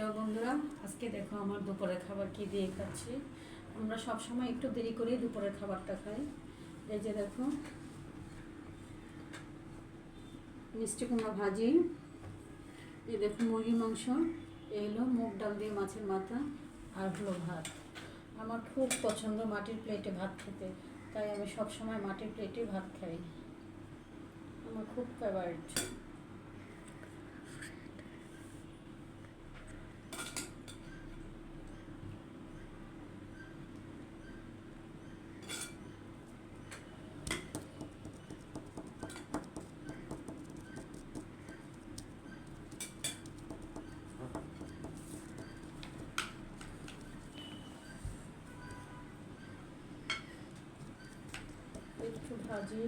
Hello বন্ধুরা, আজকে দেখো আমার দুপুরের খাবার কি দিয়ে খাচ্ছি। আমরা সব সময় একটু দেরি করেই দুপুরের খাবারটা খাই। এই যে দেখো, মিষ্টি কুমড়া ভাজি, এই দেখো মুরগি মাংস, এই হলো মুগ ডাল দিয়ে মাছের মাথা, আর হলো ভাত। আমার খুব পছন্দ মাটির প্লেটে ভাত খেতে, তাই আমি সব সময় মাটির প্লেটে ভাত খাই। আমার খুব ফেভারিট। একটু ভাজি,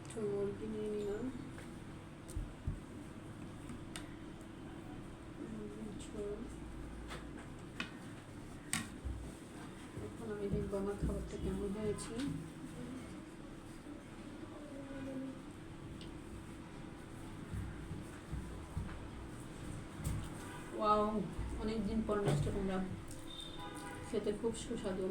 একটু মুরগি নিয়ে নিলাম, ঝোল। এখন আমি দেখবো আমার খাবারটা কেমন হয়েছে। ওয়াও, অনেকদিন পর মিষ্টি কুমড়া খেতে খুব সুস্বাদু।